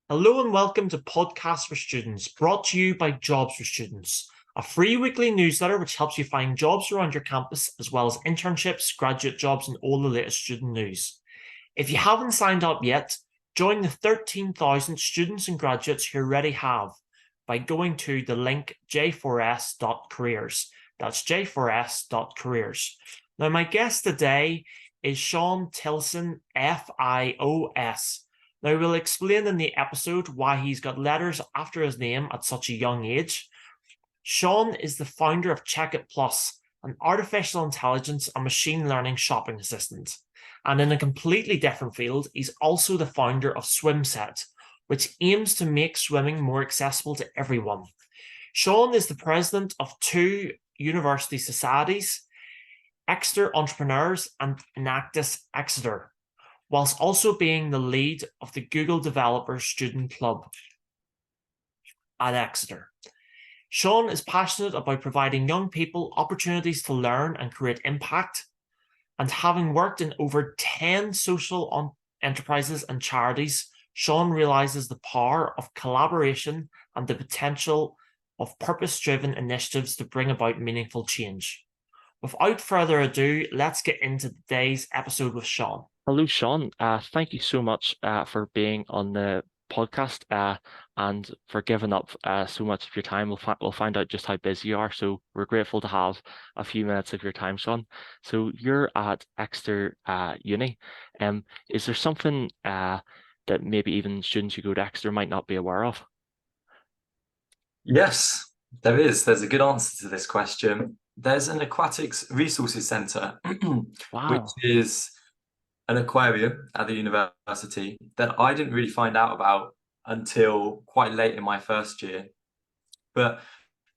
Hello and welcome to Podcast for Students, brought to you by Jobs for Students, a free weekly newsletter which helps you find jobs around your campus, as well as internships, graduate jobs, and all the latest student news. If you haven't signed up yet, join the 13,000 students and graduates who already have by going to the link j4s.careers. That's j4s.careers. Now, my guest today is Sean Tilson, FIOS. Now, we'll explain in the episode why he's got letters after his name at such a young age. Sean is the founder of Checkit Plus, an artificial intelligence and machine learning shopping assistant. And in a completely different field, he's also the founder of SwimSet, which aims to make swimming more accessible to everyone. Sean is the president of two university societies, Exeter Entrepreneurs and Enactus Exeter, whilst also being the lead of the Google Developer Student Club at Exeter. Sean is passionate about providing young people opportunities to learn and create impact, and having worked in over 10 social enterprises and charities, Sean realizes the power of collaboration and the potential of purpose-driven initiatives to bring about meaningful change. Without further ado, let's get into today's episode with Sean. Hello, Sean. Thank you so much for being on the podcast and for giving up so much of your time. We'll find out just how busy you are. So we're grateful to have a few minutes of your time, Sean. So you're at Exeter Uni. Is there something that maybe even students who go to Exeter might not be aware of? Yes, there is. There's a good answer to this question. There's an aquatics resources centre, Wow. which is an aquarium at the university that I didn't really find out about until quite late in my first year. But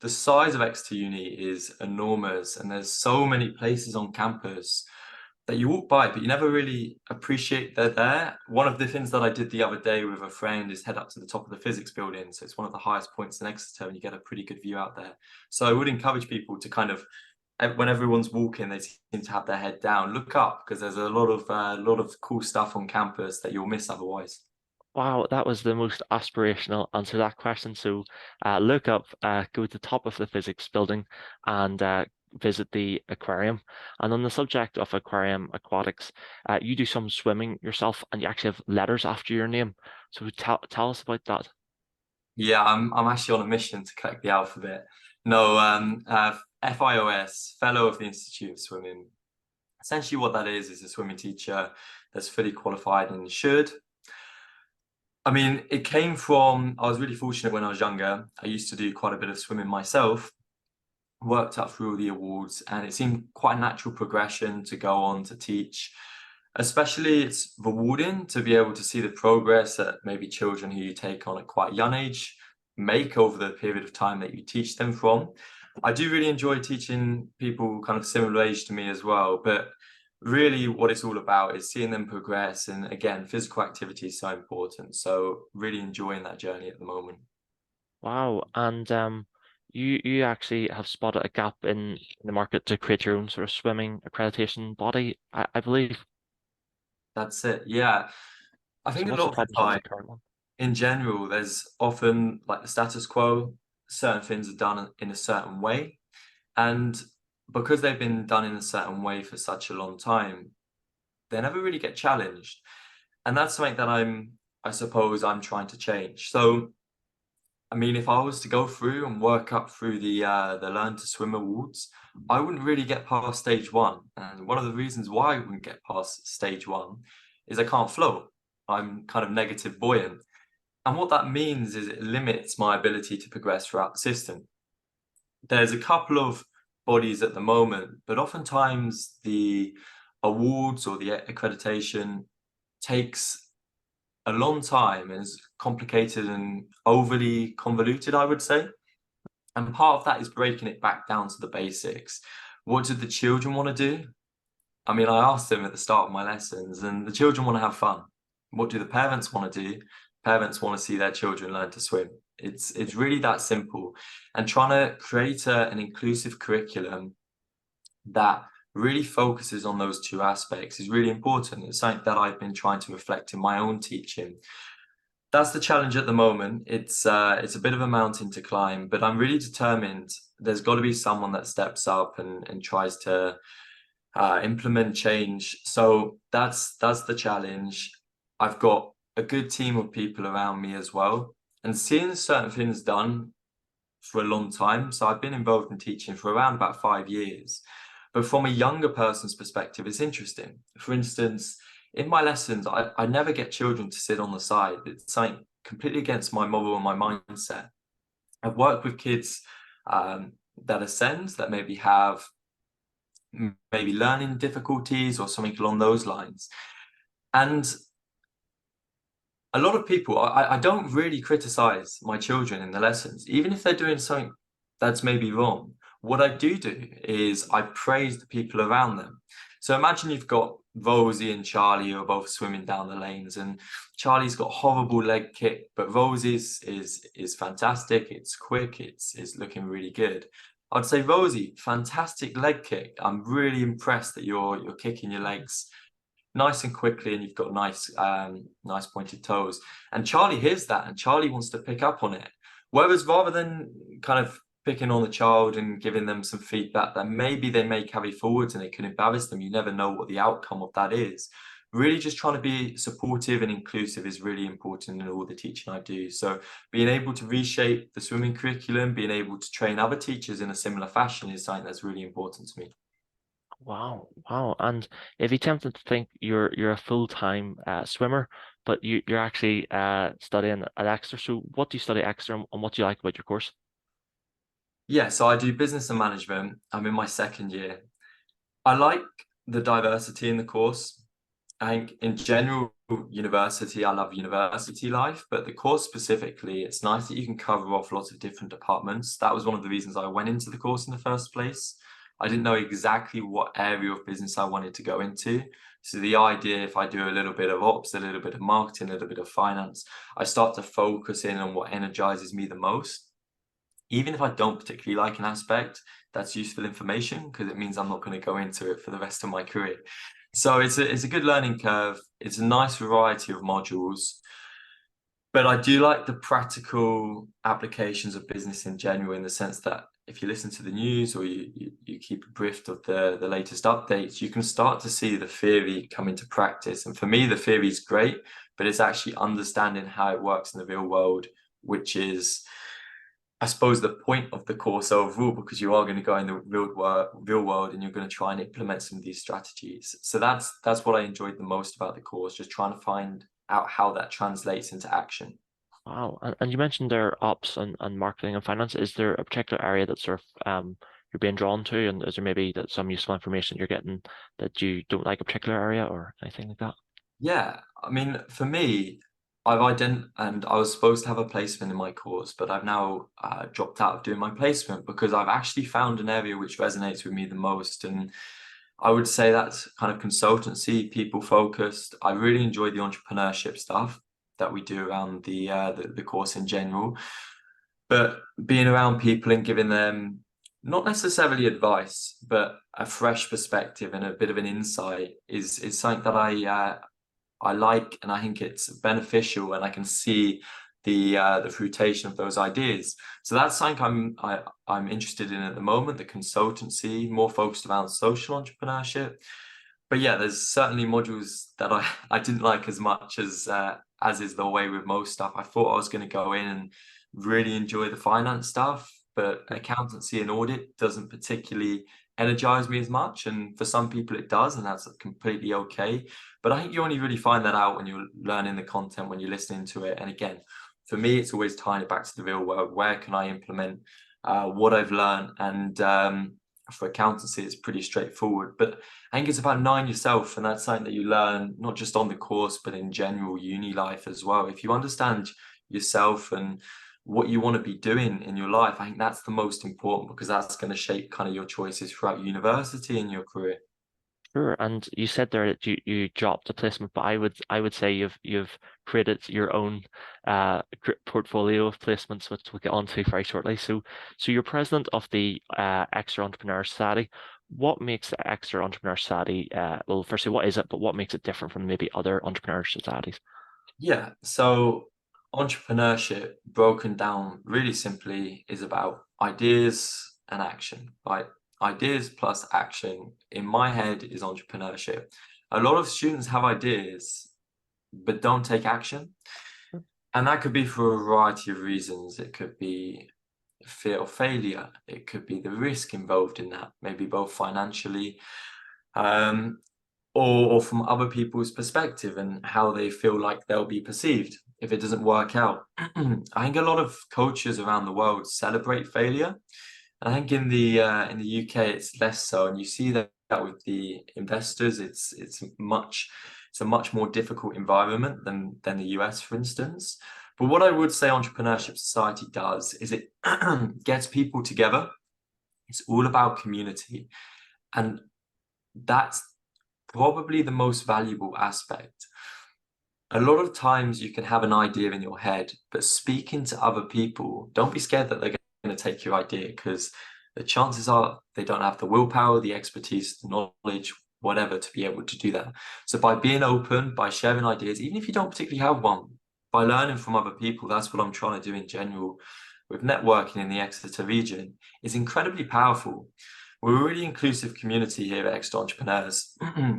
the size of Exeter Uni is enormous, and there's so many places on campus that you walk by, but you never really appreciate they're there. One of the things that I did the other day with a friend is head up to the top of the physics building. So it's one of the highest points in Exeter, and you get a pretty good view out there. So I would encourage people to kind of, when everyone's walking, they seem to have their head down, look up, because there's a lot of cool stuff on campus that you'll miss otherwise. Wow, that was the most aspirational answer to that question. So look up, go to the top of the physics building and visit the aquarium. And on the subject of aquarium aquatics, you do some swimming yourself and you actually have letters after your name. So tell us about that. Yeah, I'm actually on a mission to collect the alphabet. No, FIOS, Fellow of the Institute of Swimming. Essentially what that is a swimming teacher that's fully qualified and should. I mean, it came from, I was really fortunate when I was younger. I used to do quite a bit of swimming myself, worked up through all the awards, and it seemed quite a natural progression to go on to teach. Especially it's rewarding to be able to see the progress that maybe children who you take on at quite a young age make over the period of time that you teach them from. I do really enjoy teaching people kind of similar age to me as well, but really what it's all about is seeing them progress. And again, physical activity is so important. So really enjoying that journey at the moment. Wow. And you actually have spotted a gap in the market to create your own sort of swimming accreditation body, I believe. That's it. Yeah. I think So a what's the lot of the problem with time, the current one? in general, there's often like the status quo, certain things are done in a certain way. And because they've been done in a certain way for such a long time, they never really get challenged. And that's something that I suppose I'm trying to change. So, I mean, if I was to go through and work up through the Learn to Swim awards, I wouldn't really get past stage one. And one of the reasons why I wouldn't get past stage one is I can't float. I'm kind of negative buoyant. And what that means is it limits my ability to progress throughout the system. There's a couple of bodies at the moment, but oftentimes the awards or the accreditation takes a long time and is complicated and overly convoluted, I would say. And part of that is breaking it back down to the basics. What do the children want to do? I mean, I asked them at the start of my lessons, and the children want to have fun. What do the parents want to do? Parents want to see their children learn to swim. It's really that simple. And trying to create an inclusive curriculum that really focuses on those two aspects is really important. It's something that I've been trying to reflect in my own teaching. That's the challenge at the moment. It's a bit of a mountain to climb, but I'm really determined. There's got to be someone that steps up and tries to implement change. So that's the challenge. I've got a good team of people around me as well, and seeing certain things done for a long time. So I've been involved in teaching for around about 5 years. But from a younger person's perspective, it's interesting. For instance, in my lessons, I never get children to sit on the side. It's something completely against my model and my mindset. I've worked with kids that are SEND, that maybe have maybe learning difficulties or something along those lines. And a lot of people, I don't really criticize my children in the lessons, even if they're doing something that's maybe wrong. What I do is I praise the people around them. So imagine you've got Rosie and Charlie who are both swimming down the lanes, and Charlie's got horrible leg kick, but Rosie's is fantastic. It's quick. It's looking really good. I'd say, Rosie, fantastic leg kick. I'm really impressed that you're kicking your legs nice and quickly, and you've got nice nice pointed toes. And Charlie hears that, and Charlie wants to pick up on it. Whereas rather than kind of picking on the child and giving them some feedback that maybe they may carry forwards and it can embarrass them, you never know what the outcome of that is. Really just trying to be supportive and inclusive is really important in all the teaching I do. So being able to reshape the swimming curriculum, being able to train other teachers in a similar fashion is something that's really important to me. Wow, wow. And if you tempted to think you're a full-time swimmer, but you're actually studying at Exeter. So what do you study at Exeter, and what do you like about your course? Yeah, so I do business and management. I'm in my second year. I like the diversity in the course. I think in general, university, I love university life, but the course specifically, it's nice that you can cover off lots of different departments. That was one of the reasons I went into the course in the first place. I didn't know exactly what area of business I wanted to go into. So the idea, if I do a little bit of ops, a little bit of marketing, a little bit of finance, I start to focus in on what energizes me the most. Even if I don't particularly like an aspect, that's useful information because it means I'm not going to go into it for the rest of my career. So it's a good learning curve. It's a nice variety of modules, but I do like the practical applications of business in general, in the sense that if you listen to the news or you keep abreast of the latest updates, you can start to see the theory come into practice. And for me, the theory is great, but it's actually understanding how it works in the real world, which is, I suppose, the point of the course overall, because you are going to go in the real world and you're going to try and implement some of these strategies. So that's what I enjoyed the most about the course, just trying to find out how that translates into action. Wow. And you mentioned there ops and marketing and finance. Is there a particular area that sort of you're being drawn to, and is there maybe that some useful information you're getting that you don't like a particular area or anything like that? Yeah, I mean, for me, and I was supposed to have a placement in my course, but I've now dropped out of doing my placement because I've actually found an area which resonates with me the most. And I would say that's kind of consultancy, people focused. I really enjoy the entrepreneurship stuff that we do around the course in general, but being around people and giving them not necessarily advice, but a fresh perspective and a bit of an insight is something that I like, and I think it's beneficial, and I can see the fruition of those ideas. So that's something I'm interested in at the moment, the consultancy, more focused around social entrepreneurship. But yeah, there's certainly modules that I didn't like as much as is the way with most stuff. I thought I was going to go in and really enjoy the finance stuff, but accountancy and audit doesn't particularly energize me as much. And for some people it does, and that's completely okay. But I think you only really find that out when you're learning the content, when you're listening to it. And again, for me, it's always tying it back to the real world. Where can I implement what I've learned? And for accountancy, it's pretty straightforward. But I think it's about knowing yourself, and that's something that you learn not just on the course, but in general uni life as well. If you understand yourself and what you want to be doing in your life, I think that's the most important, because that's going to shape kind of your choices throughout university and your career. Sure. And you said there that you dropped a placement, but I would say you've created your own portfolio of placements, which we'll get onto very shortly. So you're president of the Exeter Entrepreneur Society. What makes the Exeter Entrepreneur Society, well, firstly, what is it, but what makes it different from maybe other entrepreneur societies? Yeah, so entrepreneurship, broken down really simply, is about ideas and action, right? Ideas plus action, in my head, is entrepreneurship. A lot of students have ideas, but don't take action. And that could be for a variety of reasons. It could be fear of failure. It could be the risk involved in that, maybe both financially, or from other people's perspective and how they feel like they'll be perceived if it doesn't work out. I think a lot of coaches around the world celebrate failure. I think in the UK it's less so, and you see that with the investors. It's a much more difficult environment than the US, for instance. But what I would say Entrepreneurship Society does is it gets people together. It's all about community, and that's probably the most valuable aspect. A lot of times you can have an idea in your head, but speaking to other people, don't be scared that they're going to take your idea, because the chances are they don't have the willpower, the expertise, the knowledge, whatever, to be able to do that. So by being open, by sharing ideas, even if you don't particularly have one, by learning from other people, that's what I'm trying to do in general with networking in the Exeter region, is incredibly powerful. We're a really inclusive community here at Exeter Entrepreneurs.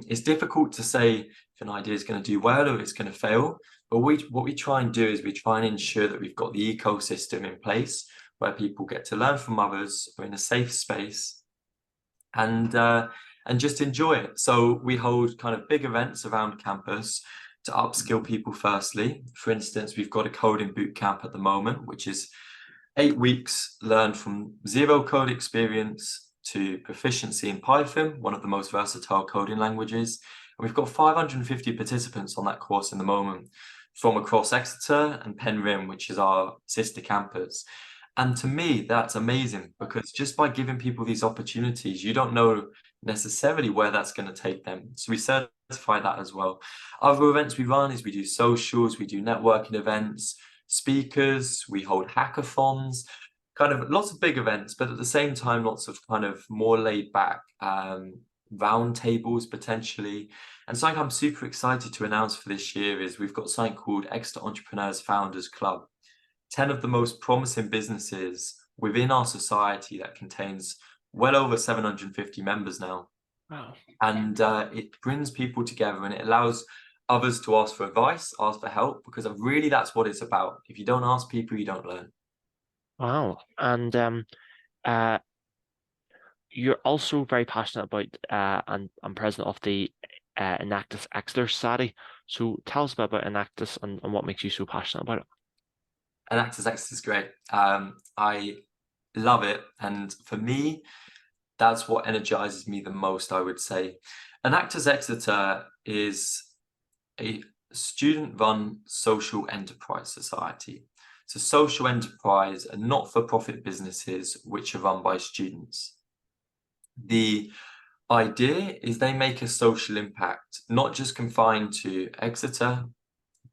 It's difficult to say if an idea is going to do well or it's going to fail, but what we try and do is we try and ensure that we've got the ecosystem in place where people get to learn from others, we're in a safe space, and just enjoy it. So we hold kind of big events around campus to upskill people firstly. For instance, we've got a coding boot camp at the moment, which is 8 weeks, learn from zero code experience to proficiency in Python, one of the most versatile coding languages. And we've got 550 participants on that course in the moment from across Exeter and Penryn, which is our sister campus. And to me, that's amazing, because just by giving people these opportunities, you don't know necessarily where that's going to take them. So we certify that as well. Other events we run is we do socials, we do networking events, speakers, we hold hackathons, kind of lots of big events, but at the same time, lots of kind of more laid back round tables potentially. And something I'm super excited to announce for this year is we've got something called Exeter Entrepreneurs Founders Club. 10 of the most promising businesses within our society that contains well over 750 members now. Wow. And it brings people together, and it allows others to ask for advice, ask for help, because really that's what it's about. If you don't ask people, you don't learn. Wow. And you're also very passionate about and president of the Enactus Exeter Society. So tell us a bit about Enactus and what makes you so passionate about it. Enactus Exeter is great. I love it, and for me, that's what energizes me the most, I would say. Enactus Exeter is a student-run social enterprise society. It's a social enterprise and not-for-profit businesses which are run by students. The idea is they make a social impact, not just confined to Exeter,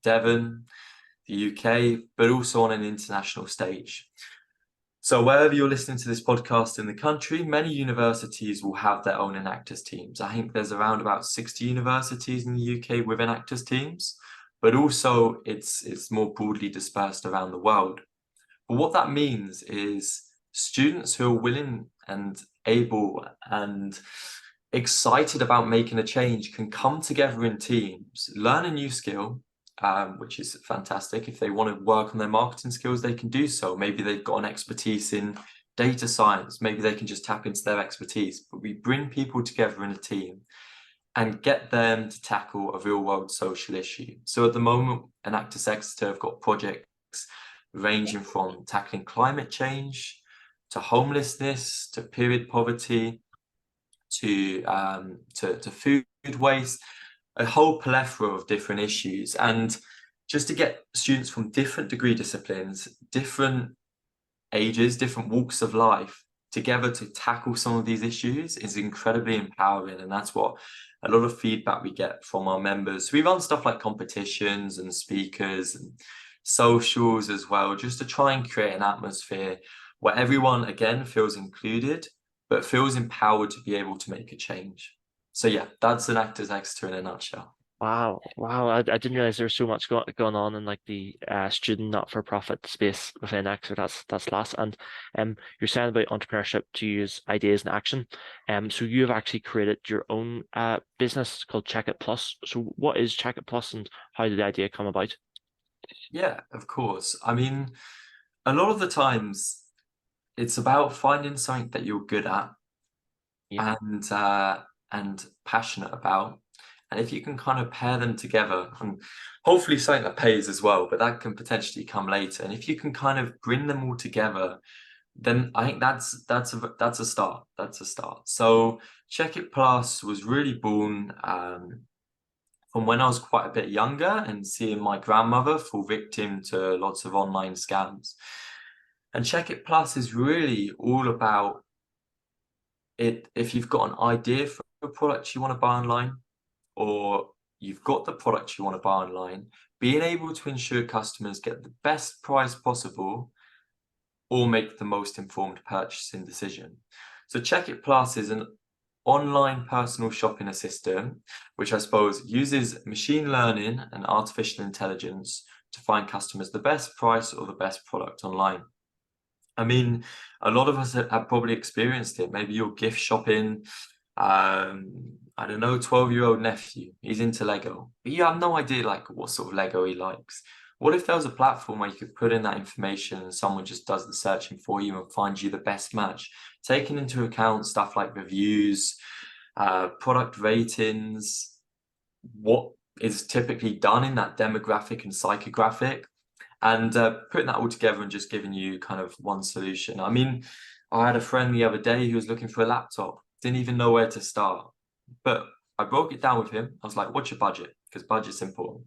Devon, the UK, but also on an international stage. So wherever you're listening to this podcast in the country, many universities will have their own Enactus teams. I think there's around about 60 universities in the UK with Enactus teams, but also it's more broadly dispersed around the world. But what that means is students who are willing and able and excited about making a change can come together in teams, learn a new skill, which is fantastic. If they want to work on their marketing skills, they can do so. Maybe they've got an expertise in data science. Maybe they can just tap into their expertise. But we bring people together in a team and get them to tackle a real-world social issue. So at the moment, Enactus Exeter have got projects ranging from tackling climate change to homelessness, to period poverty, to food waste, a whole plethora of different issues. And just to get students from different degree disciplines, different ages, different walks of life together to tackle some of these issues is incredibly empowering. And that's what a lot of feedback we get from our members. We run stuff like competitions and speakers and socials as well, just to try and create an atmosphere where everyone, again, feels included, but feels empowered to be able to make a change. So yeah, that's Enactus Exeter in a nutshell. Wow, wow! I didn't realize there was so much going on in like the student not-for-profit space within Exeter. That's class. And you're saying about entrepreneurship to use ideas in action. So you have actually created your own business called Checkit Plus. So what is Checkit Plus, and how did the idea come about? Yeah, of course. I mean, a lot of the times it's about finding something that you're good at Yeah. and passionate about. And if you can kind of pair them together, and hopefully something that pays as well, but that can potentially come later. And if you can kind of bring them all together, then I think that's a start. That's a start. So Checkit Plus was really born from when I was quite a bit younger and seeing my grandmother fall victim to lots of online scams. And Checkit Plus is really all about it. If you've got an idea for a product you want to buy online, or you've got the product you want to buy online, being able to ensure customers get the best price possible or make the most informed purchasing decision. So Checkit Plus is an online personal shopping assistant, which I suppose uses machine learning and artificial intelligence to find customers the best price or the best product online. I mean, a lot of us have probably experienced it. Maybe you're gift shopping. I don't know, 12-year-old nephew, he's into Lego, but you have no idea like what sort of Lego he likes. What if there was a platform where you could put in that information and someone just does the searching for you and finds you the best match, taking into account stuff like reviews, product ratings, what is typically done in that demographic and psychographic, and putting that all together and just giving you kind of one solution. I mean, I had a friend the other day who was looking for a laptop, didn't even know where to start. But I broke it down with him. I was like, what's your budget? Because budget's important.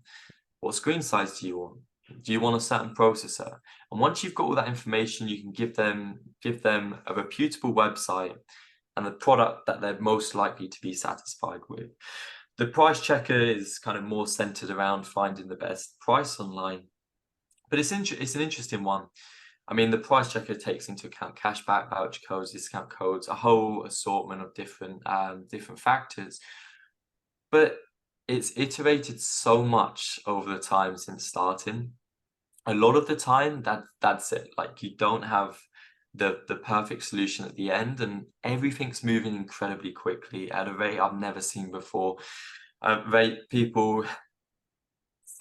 What screen size do you want? Do you want a certain processor? And once you've got all that information, you can give them a reputable website and the product that they're most likely to be satisfied with. The price checker is kind of more centered around finding the best price online. But it's an interesting one. I mean, the price checker takes into account cashback, voucher codes, discount codes, a whole assortment of different factors. But it's iterated so much over the time since starting. A lot of the time, that's it. Like you don't have the perfect solution at the end, and everything's moving incredibly quickly at a rate I've never seen before. A rate people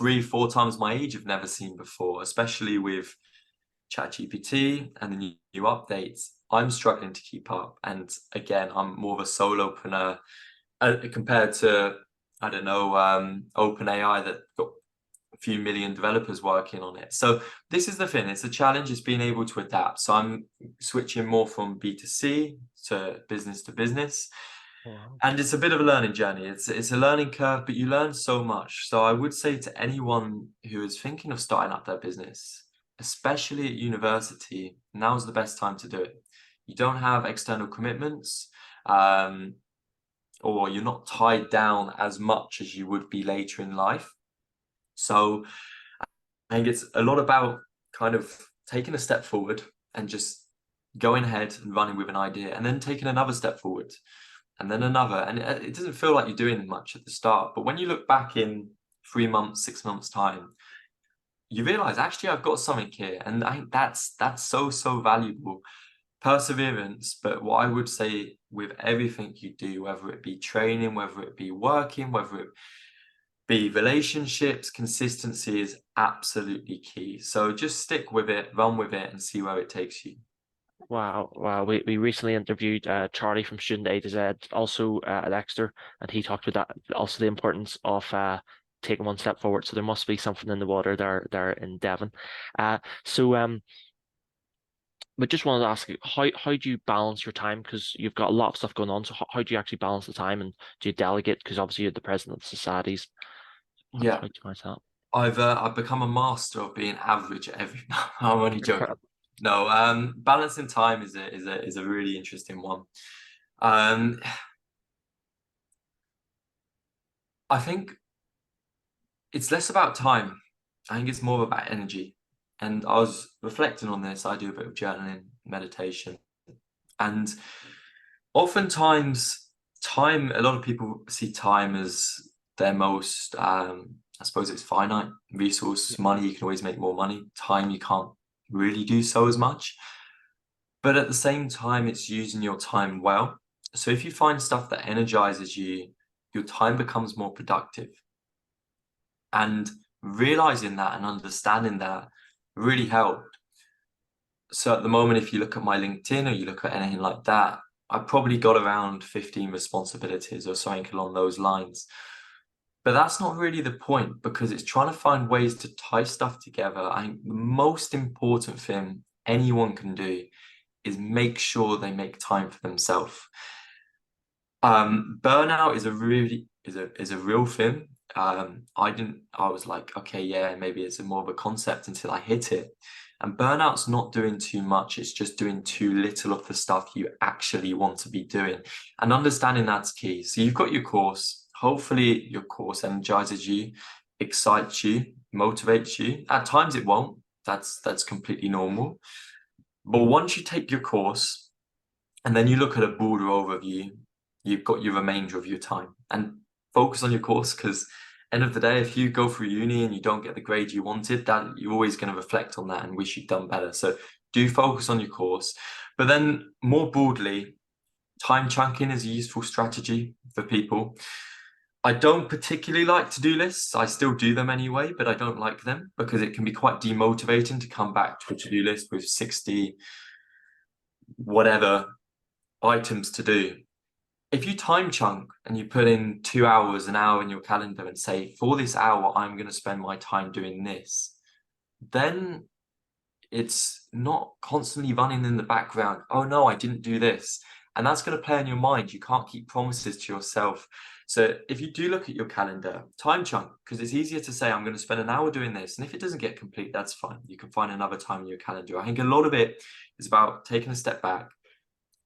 3-4 times my age have never seen before, especially with ChatGPT and the new updates. I'm struggling to keep up. And again, I'm more of a solopreneur compared to, I don't know, OpenAI that got a few million developers working on it. So this is the thing, it's a challenge, is being able to adapt. So I'm switching more from B2C to business. Wow. And it's a bit of a learning journey. It's a learning curve, but you learn so much. So I would say to anyone who is thinking of starting up their business, especially at university, now's the best time to do it. You don't have external commitments, or you're not tied down as much as you would be later in life. So I think it's a lot about kind of taking a step forward and just going ahead and running with an idea, and then taking another step forward, and then another. And it doesn't feel like you're doing much at the start, but when you look back in 3 months, 6 months time, you realize actually I've got something here. And I think that's so valuable. Perseverance. But what I would say with everything you do, whether it be training, whether it be working, whether it be relationships, consistency is absolutely key. So just stick with it, run with it, and see where it takes you. Wow, wow. We recently interviewed Charlie from Student A to Z, also at Exeter, and he talked about that, also the importance of taking one step forward. So there must be something in the water there in Devon. But just wanted to ask you, how do you balance your time? Because you've got a lot of stuff going on. So how do you actually balance the time, and do you delegate? Because obviously you're the president of societies. Yeah, How do you manage that? I've become a master of being average at every. I'm only joking. No, balancing time is a really interesting one. I think it's less about time. I think it's more about energy. And I was reflecting on this. I do a bit of journaling, meditation, and oftentimes a lot of people see time as their most, I suppose it's finite resource. Money, you can always make more money. Time, you can't really do so as much. But at the same time, it's using your time well. So if you find stuff that energizes you, your time becomes more productive. And realizing that and understanding that really helped. So at the moment, if you look at my LinkedIn or you look at anything like that, I probably got around 15 responsibilities or something along those lines. But that's not really the point, because it's trying to find ways to tie stuff together. I think the most important thing anyone can do is make sure they make time for themselves. Burnout is a real thing. I was like, okay, yeah, maybe it's more of a concept until I hit it. And burnout's not doing too much, it's just doing too little of the stuff you actually want to be doing. And understanding that's key. So you've got your course. Hopefully your course energizes you, excites you, motivates you. At times it won't. That's completely normal. But once you take your course and then you look at a broader overview, you've got your remainder of your time, and focus on your course, because end of the day, if you go through uni and you don't get the grade you wanted, that you're always going to reflect on that and wish you'd done better. So do focus on your course. But then more broadly, time chunking is a useful strategy for people. I don't particularly like to-do lists. I still do them anyway, but I don't like them because it can be quite demotivating to come back to a to-do list with 60 whatever items to do. If you time chunk and you put in 2 hours, an hour in your calendar and say, for this hour, I'm going to spend my time doing this, then it's not constantly running in the background. Oh no, I didn't do this. And that's going to play in your mind. You can't keep promises to yourself. So if you do look at your calendar, time chunk, because it's easier to say, I'm going to spend an hour doing this. And if it doesn't get complete, that's fine. You can find another time in your calendar. I think a lot of it is about taking a step back.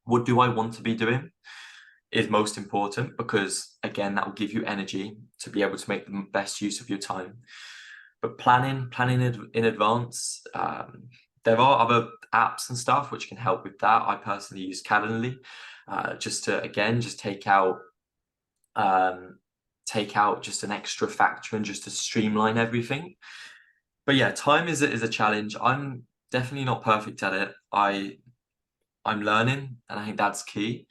What do I want to be doing is most important, because again, that will give you energy to be able to make the best use of your time. But planning in advance. There are other apps and stuff which can help with that. I personally use Calendly, just to, again, just take out just an extra factor and just to streamline everything. But yeah, time is a challenge. I'm definitely not perfect at it. I'm learning, and I think that's key.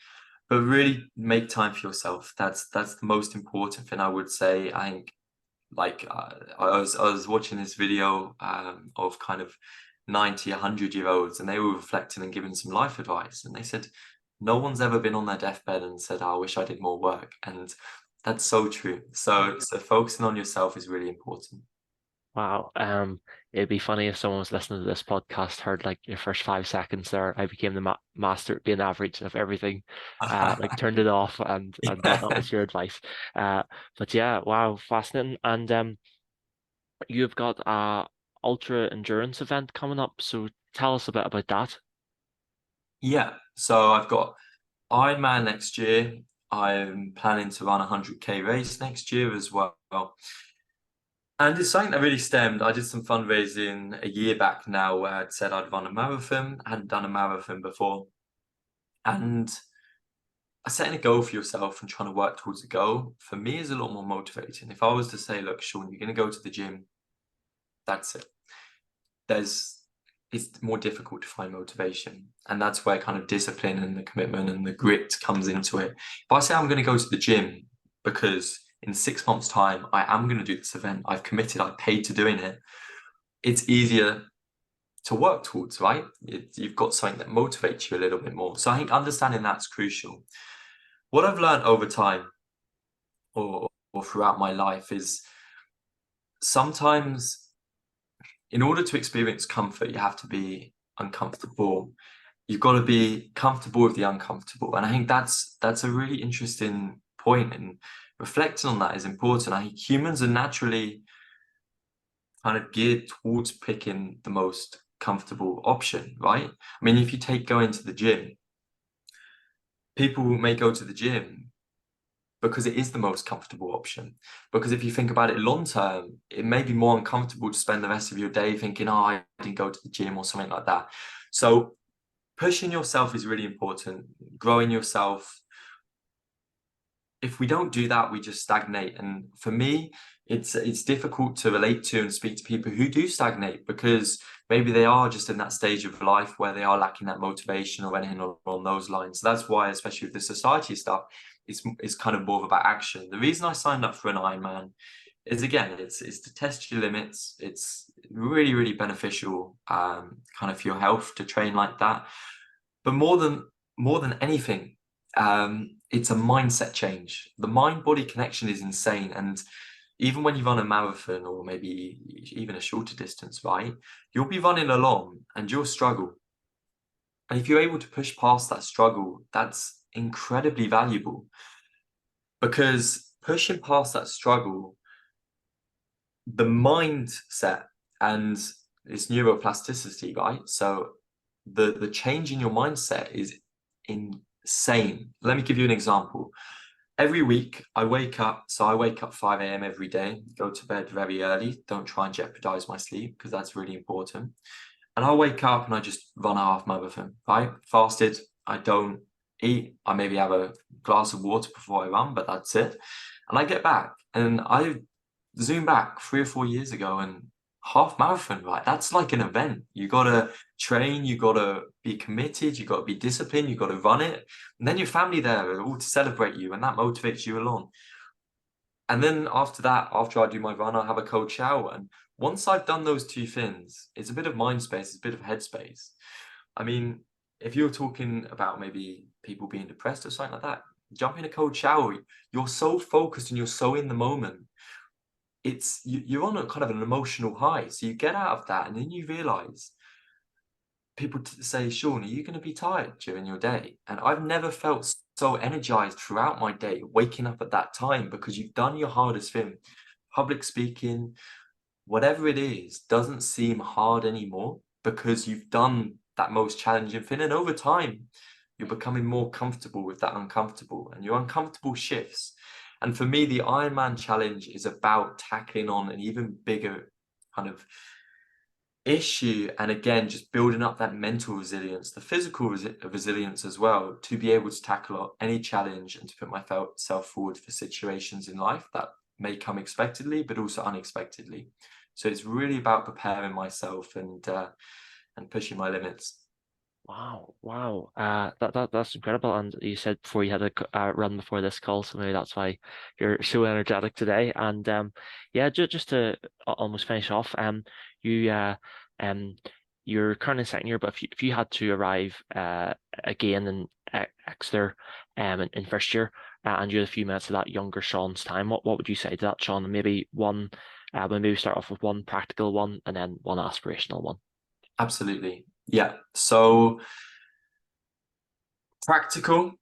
But really make time for yourself. That's the most important thing, I would say. I think, like, I was watching this video of kind of 90, 100-year-olds, and they were reflecting and giving some life advice. And they said, no one's ever been on their deathbed and said, oh, I wish I did more work. And that's so true. So focusing on yourself is really important. Wow. It'd be funny if someone was listening to this podcast, heard like your first 5 seconds there. I became the master at being average of everything. Like turned it off, and that was your advice. But yeah, wow, fascinating. And you've got a ultra endurance event coming up, so tell us a bit about that. Yeah, so I've got Ironman next year. I'm planning to run a 100K race next year as well. And it's something that really stemmed. I did some fundraising a year back now where I'd said I'd run a marathon. I hadn't done a marathon before. And setting a goal for yourself and trying to work towards a goal, for me, is a lot more motivating. If I was to say, look, Sean, you're going to go to the gym, that's it. It's more difficult to find motivation. And that's where kind of discipline and the commitment and the grit comes into it. If I say I'm going to go to the gym because in 6 months' time, I am going to do this event, I've committed, I paid to doing it, it's easier to work towards, right? You've got something that motivates you a little bit more. So I think understanding that's crucial. What I've learned over time or throughout my life is sometimes in order to experience comfort, you have to be uncomfortable. You've got to be comfortable with the uncomfortable. And I think that's a really interesting point, and reflecting on that is important. I think humans are naturally kind of geared towards picking the most comfortable option, right? I mean, if you take going to the gym, people may go to the gym because it is the most comfortable option. Because if you think about it long term, it may be more uncomfortable to spend the rest of your day thinking, oh, I didn't go to the gym or something like that. So pushing yourself is really important. Growing yourself if we don't do that, we just stagnate. And for me, it's difficult to relate to and speak to people who do stagnate, because maybe they are just in that stage of life where they are lacking that motivation or anything along those lines. So that's why, especially with the society stuff, it's kind of more about action. The reason I signed up for an Ironman is, again, it's to test your limits. It's really, really beneficial kind of for your health to train like that. But more than anything, it's a mindset change. The mind-body connection is insane. And even when you run a marathon or maybe even a shorter distance, right, you'll be running along and you'll struggle. And if you're able to push past that struggle, that's incredibly valuable, because pushing past that struggle, the mindset and it's neuroplasticity, right? So the change in your mindset is insane. Let me give you an example. Every week I wake up 5 a.m. every day, go to bed very early, don't try and jeopardize my sleep because that's really important. And I'll wake up and I just run a half marathon, right? Fasted, I don't eat, I maybe have a glass of water before I run, but that's it. And I get back and I zoom back 3 or 4 years ago, and half marathon, right? That's like an event. You gotta train, you gotta be committed, you gotta be disciplined, you gotta run it. And then your family there all to celebrate you, and that motivates you along. And then after that, after I do my run, I have a cold shower. And once I've done those two things, it's a bit of mind space, it's a bit of headspace. I mean, if you're talking about maybe people being depressed or something like that, jump in a cold shower, you're so focused and you're so in the moment. You're on a kind of an emotional high. So you get out of that and then you realize, people say, Sean, are you going to be tired during your day? And I've never felt so energized throughout my day, waking up at that time, because you've done your hardest thing. Public speaking, whatever it is, doesn't seem hard anymore because you've done that most challenging thing. And over time, you're becoming more comfortable with that uncomfortable, and your uncomfortable shifts. And for me, the Ironman challenge is about tackling on an even bigger kind of issue. And again, just building up that mental resilience, the physical resilience as well, to be able to tackle any challenge and to put myself forward for situations in life that may come expectedly, but also unexpectedly. So it's really about preparing myself and pushing my limits. Wow. That's incredible. And you said before you had a run before this call, so maybe that's why you're so energetic today. And yeah, just to almost finish off, you're currently second year, but if you had to arrive again in Exeter in first year, and you had a few minutes of that younger Sean's time, what would you say to that, Sean? And maybe one, maybe start off with one practical one and then one aspirational one. Absolutely. Yeah. So practical,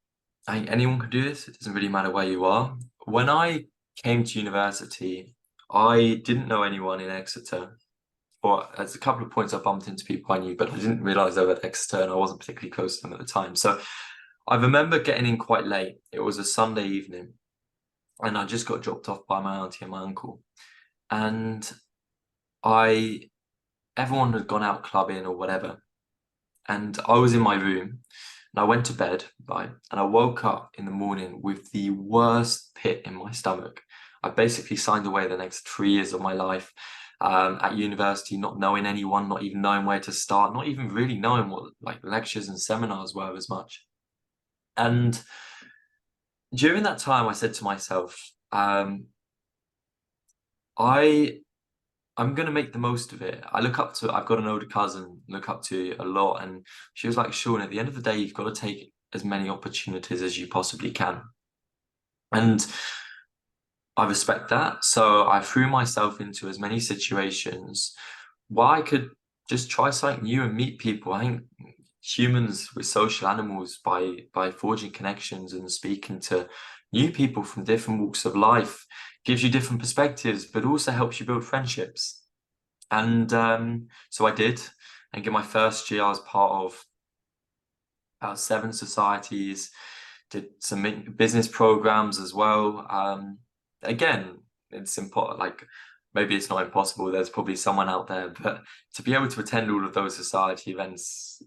I think anyone can do this. It doesn't really matter where you are. When I came to university, I didn't know anyone in Exeter. Or there's a couple of points I bumped into people I knew, but I didn't realize they were at Exeter and I wasn't particularly close to them at the time. So I remember getting in quite late. It was a Sunday evening and I just got dropped off by my auntie and my uncle. And everyone had gone out clubbing or whatever. And I was in my room and I went to bed, right? And I woke up in the morning with the worst pit in my stomach. I basically signed away the next 3 years of my life at university, not knowing anyone, not even knowing where to start, not even really knowing what like lectures and seminars were as much. And during that time, I said to myself, I'm going to make the most of it. I've got an older cousin, look up to a lot. And she was like, Sean, at the end of the day, you've got to take as many opportunities as you possibly can. And I respect that. So I threw myself into as many situations where I could just try something new and meet people. I think humans, we're social animals. By forging connections and speaking to new people from different walks of life, gives you different perspectives, but also helps you build friendships. And so I did. And in my first year, I was part of about 7 societies, did some business programs as well. Again, it's important. Like maybe it's not impossible. There's probably someone out there, but to be able to attend all of those society events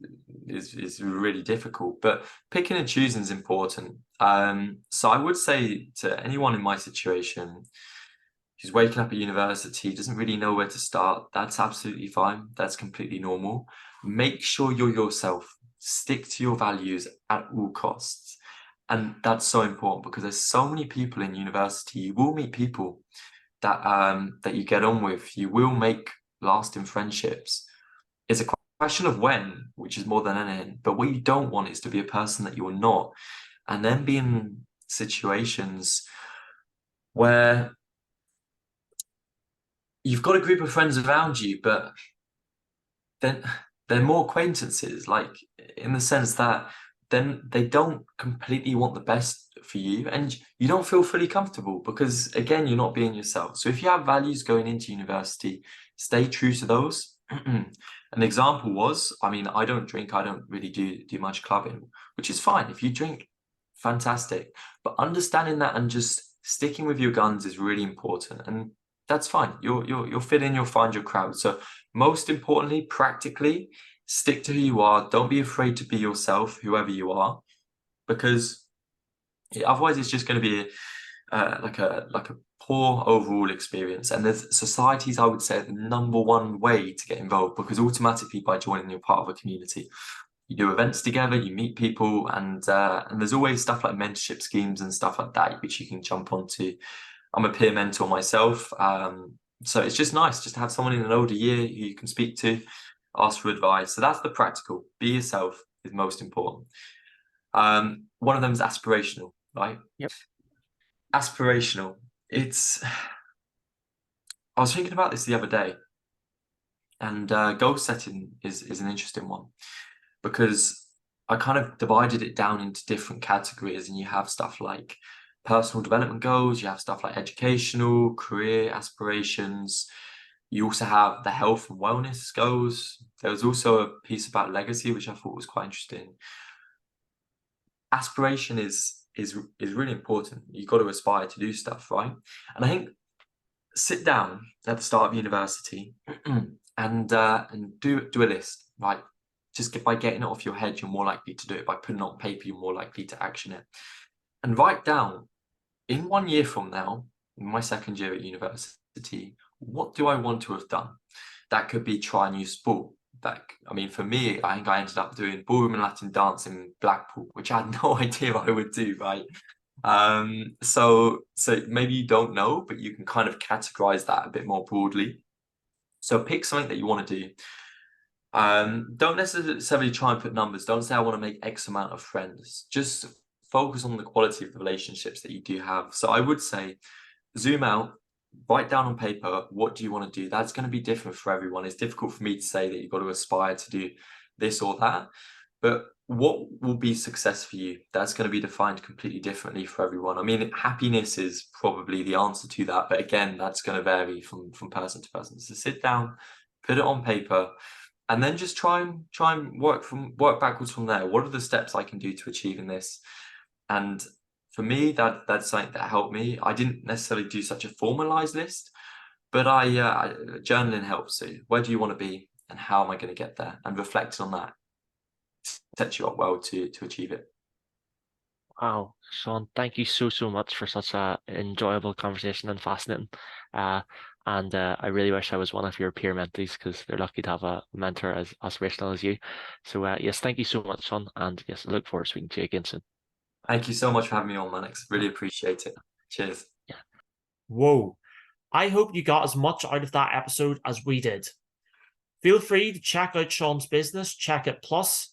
is really difficult. But picking and choosing is important. So I would say to anyone in my situation who's waking up at university, doesn't really know where to start, that's absolutely fine. That's completely normal. Make sure you're yourself. Stick to your values at all costs. And that's so important because there's so many people in university. You will meet people that you get on with. You will make lasting friendships. It's a question of when, which is more than anything. But what you don't want is to be a person that you're not, and then be in situations where you've got a group of friends around you, but then they're more acquaintances, like in the sense that then they don't completely want the best for you, and you don't feel fully comfortable because, again, you're not being yourself. So if you have values going into university, stay true to those. An example was, I mean, I don't drink, I don't really do much clubbing, which is fine. If you drink, fantastic. But understanding that and just sticking with your guns is really important. And that's fine. You'll fit in, you'll find your crowd. So most importantly, practically, stick to who you are. Don't be afraid to be yourself, whoever you are, because otherwise it's just going to be like a poor overall experience. And there's societies, I would say, the number one way to get involved, because automatically by joining, you're part of a community. You do events together, you meet people, and there's always stuff like mentorship schemes and stuff like that which you can jump onto. I'm a peer mentor myself, so it's just nice just to have someone in an older year who you can speak to, ask for advice. So that's the practical. Be yourself is most important. One of them is aspirational, right? Yep. Aspirational. I was thinking about this the other day, and goal setting is an interesting one, because I kind of divided it down into different categories, and you have stuff like personal development goals, you have stuff like educational, career aspirations. You also have the health and wellness goals. There was also a piece about legacy, which I thought was quite interesting. Aspiration is really important. You've got to aspire to do stuff, right? And I think sit down at the start of university and do a list, right? Just by getting it off your head, you're more likely to do it. By putting it on paper, you're more likely to action it. And write down, in 1 year from now, in my second year at university, what do I want to have done? That could be try a new sport. I mean, for me, I think I ended up doing ballroom and Latin dance in Blackpool, which I had no idea I would do, right? So maybe you don't know, but you can kind of categorize that a bit more broadly. So pick something that you want to do. Don't necessarily try and put numbers. Don't say I want to make X amount of friends. Just focus on the quality of the relationships that you do have. So I would say zoom out, write down on paper, what do you want to do? That's going to be different for everyone. It's difficult for me to say that you've got to aspire to do this or that, but what will be success for you? That's going to be defined completely differently for everyone. I mean, happiness is probably the answer to that, but again, that's going to vary from person to person. So sit down, put it on paper, and then just try and work backwards from there. What are the steps I can do to achieving this? And for me, that's something that helped me. I didn't necessarily do such a formalized list, but journaling helps. So where do you want to be, and how am I going to get there? And reflecting on that sets you up well to achieve it. Wow, Sean, thank you so much for such a enjoyable conversation and fascinating. I really wish I was one of your peer mentees, because they're lucky to have a mentor as aspirational as you. So yes, thank you so much, Sean, and yes, I look forward to speaking to you again soon. Thank you so much for having me on, Manix. Really appreciate it. Cheers. Yeah. Whoa. I hope you got as much out of that episode as we did. Feel free to check out Sean's business, Checkit Plus,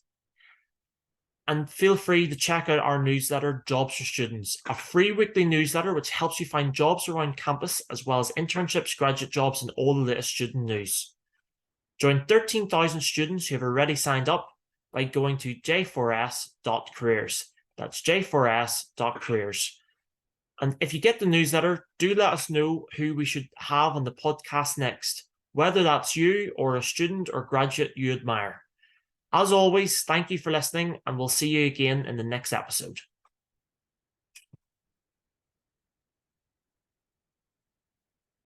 and feel free to check out our newsletter, Jobs for Students, a free weekly newsletter which helps you find jobs around campus, as well as internships, graduate jobs, and all the latest student news. Join 13,000 students who have already signed up by going to j4s.careers. That's j4s.careers. And if you get the newsletter, do let us know who we should have on the podcast next, whether that's you or a student or graduate you admire. As always, thank you for listening, and we'll see you again in the next episode.